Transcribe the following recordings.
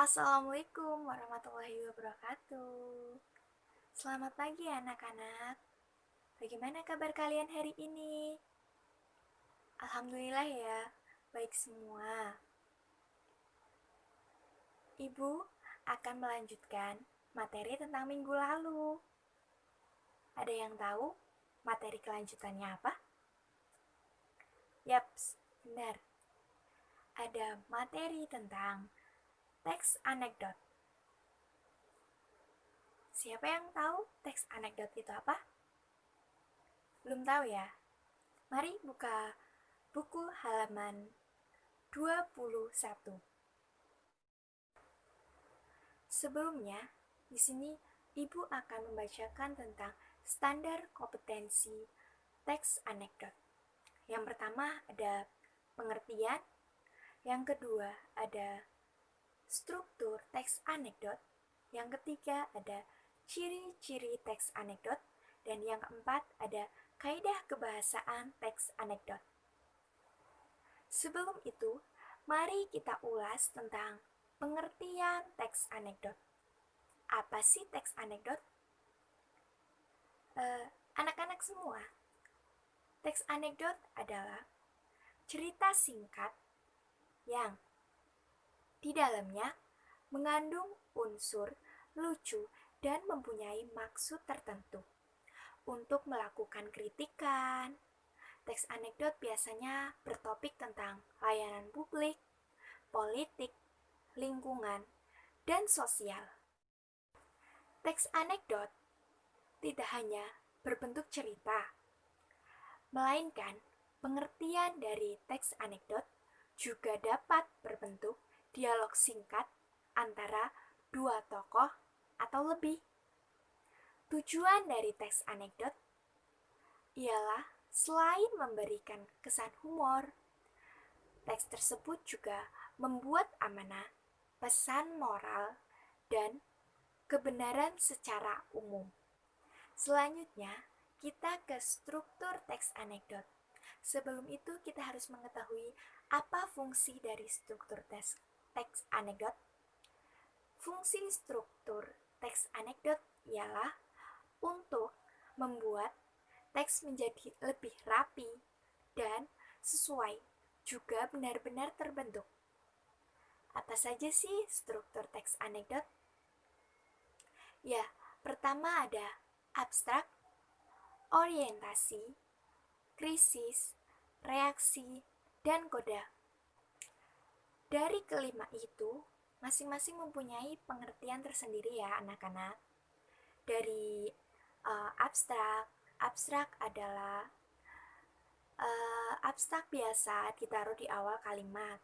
Assalamualaikum warahmatullahi wabarakatuh. Selamat pagi anak-anak. Bagaimana kabar kalian hari ini? Alhamdulillah ya, baik semua. Ibu akan melanjutkan materi tentang minggu lalu. Ada yang tahu materi kelanjutannya apa? Yaps, benar. Ada materi tentang teks anekdot. Siapa yang tahu teks anekdot itu apa? Belum tahu ya? Mari buka buku halaman 21. Sebelumnya, di sini Ibu akan membacakan tentang standar kompetensi teks anekdot. Yang pertama ada pengertian, yang kedua ada struktur teks anekdot, yang ketiga ada ciri-ciri teks anekdot, dan yang keempat ada kaidah kebahasaan teks anekdot. Sebelum itu, mari kita ulas tentang pengertian teks anekdot. Apa sih teks anekdot? Anak-anak semua, teks anekdot adalah cerita singkat yang di dalamnya mengandung unsur lucu dan mempunyai maksud tertentu untuk melakukan kritikan. Teks anekdot biasanya bertopik tentang layanan publik, politik, lingkungan, dan sosial. Teks anekdot tidak hanya berbentuk cerita, melainkan pengertian dari teks anekdot juga dapat berbentuk dialog singkat antara dua tokoh atau lebih. Tujuan dari teks anekdot ialah selain memberikan kesan humor, teks tersebut juga membuat amanah, pesan moral, dan kebenaran secara umum. Selanjutnya, kita ke struktur teks anekdot. Sebelum itu, kita harus mengetahui apa fungsi dari struktur teks anekdot. Fungsi struktur teks anekdot ialah untuk membuat teks menjadi lebih rapi dan sesuai, juga benar-benar terbentuk. Apa saja sih struktur teks anekdot? Ya, pertama ada abstrak, orientasi, krisis, reaksi, dan koda. Dari kelima itu, masing-masing mempunyai pengertian tersendiri ya anak-anak. Dari abstrak adalah abstrak biasa ditaruh di awal kalimat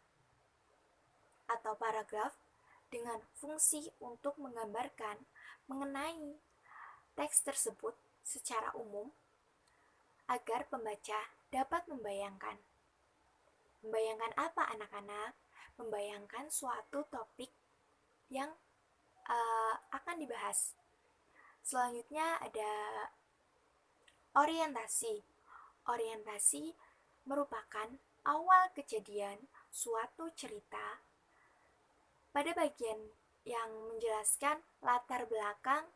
atau paragraf dengan fungsi untuk menggambarkan mengenai teks tersebut secara umum agar pembaca dapat membayangkan. Membayangkan apa anak-anak? Membayangkan suatu topik yang akan dibahas. Selanjutnya ada orientasi. Orientasi merupakan awal kejadian suatu cerita pada bagian yang menjelaskan latar belakang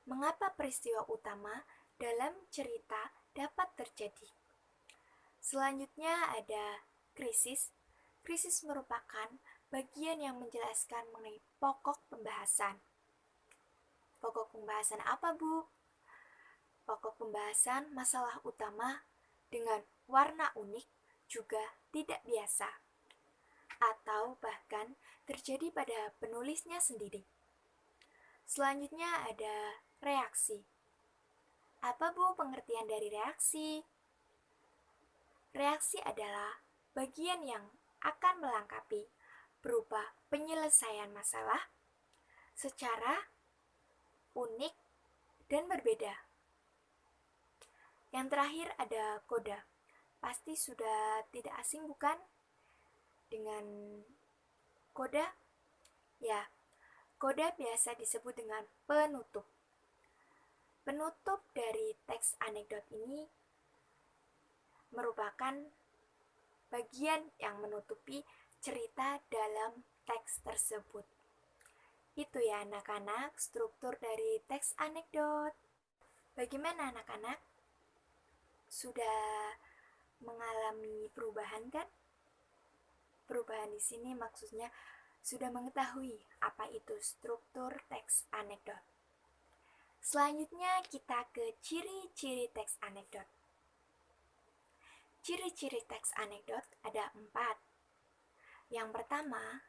mengapa peristiwa utama dalam cerita dapat terjadi. Selanjutnya ada krisis. Krisis merupakan bagian yang menjelaskan mengenai pokok pembahasan. Pokok pembahasan apa, Bu? Pokok pembahasan masalah utama dengan warna unik juga tidak biasa, atau bahkan terjadi pada penulisnya sendiri. Selanjutnya ada reaksi. Apa, Bu, pengertian dari reaksi? Reaksi adalah bagian yang akan melengkapi berupa penyelesaian masalah secara unik dan berbeda. Yang terakhir ada koda. Pasti sudah tidak asing bukan dengan koda? Ya, koda biasa disebut dengan penutup. Penutup dari teks anekdot ini merupakan bagian yang menutupi cerita dalam teks tersebut. Itu ya anak-anak, struktur dari teks anekdot. Bagaimana anak-anak? Sudah mengalami perubahan kan? Perubahan di sini maksudnya sudah mengetahui apa itu struktur teks anekdot. Selanjutnya kita ke ciri-ciri teks anekdot. Ciri-ciri teks anekdot ada 4. Yang pertama,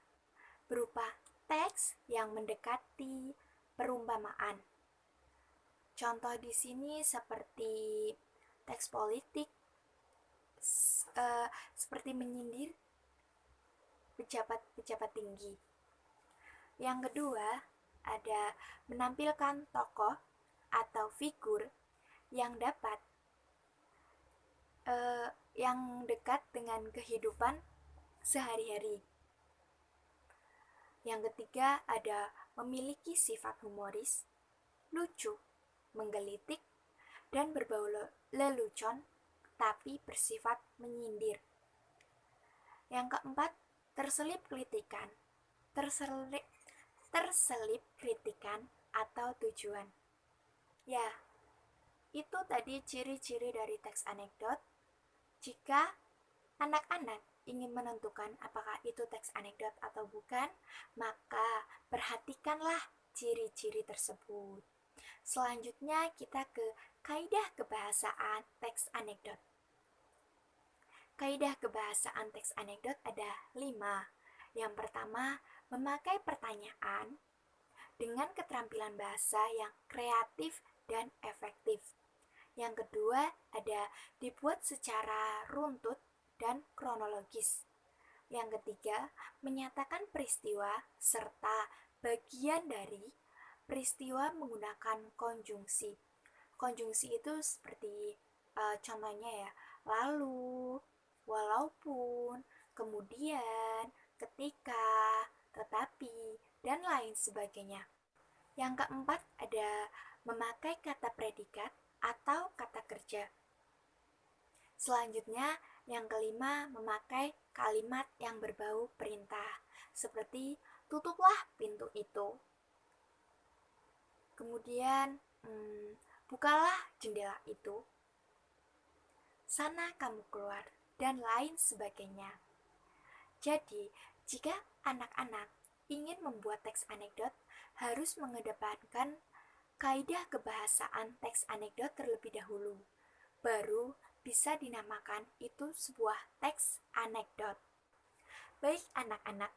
berupa teks yang mendekati perumpamaan. Contoh di sini seperti teks politik, seperti menyindir pejabat-pejabat tinggi. Yang kedua, ada menampilkan tokoh atau figur yang dapat yang dekat dengan kehidupan sehari-hari. Yang ketiga, ada memiliki sifat humoris, lucu, menggelitik, dan berbau lelucon, tapi bersifat menyindir. Yang keempat, terselip kritikan atau tujuan. Ya, itu tadi ciri-ciri dari teks anekdot. Jika anak-anak ingin menentukan apakah itu teks anekdot atau bukan, maka perhatikanlah ciri-ciri tersebut. Selanjutnya kita ke kaidah kebahasaan teks anekdot. Kaidah kebahasaan teks anekdot ada 5. Yang pertama, memakai pertanyaan dengan keterampilan bahasa yang kreatif dan efektif. Yang kedua, ada dibuat secara runtut dan kronologis. Yang ketiga, menyatakan peristiwa serta bagian dari peristiwa menggunakan konjungsi. Konjungsi itu seperti contohnya ya, lalu, walaupun, kemudian, ketika, tetapi, dan lain sebagainya. Yang keempat ada memakai kata predikat atau kata kerja. Selanjutnya, yang kelima, memakai kalimat yang berbau perintah, seperti tutuplah pintu itu. Kemudian, bukalah jendela itu. Sana kamu keluar, dan lain sebagainya. Jadi, jika anak-anak ingin membuat teks anekdot, harus mengedepankan kaidah kebahasaan teks anekdot terlebih dahulu. Baru bisa dinamakan itu sebuah teks anekdot. Baik anak-anak,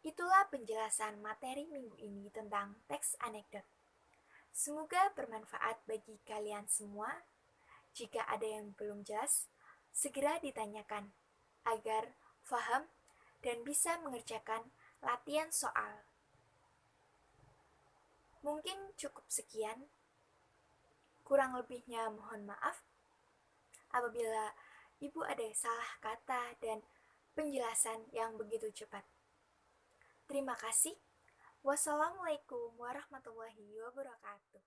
itulah penjelasan materi minggu ini tentang teks anekdot. Semoga bermanfaat bagi kalian semua. Jika ada yang belum jelas, segera ditanyakan agar paham dan bisa mengerjakan latihan soal. Mungkin cukup sekian. Kurang lebihnya mohon maaf. Apabila Ibu ada salah kata dan penjelasan yang begitu cepat. Terima kasih. Wassalamualaikum warahmatullahi wabarakatuh.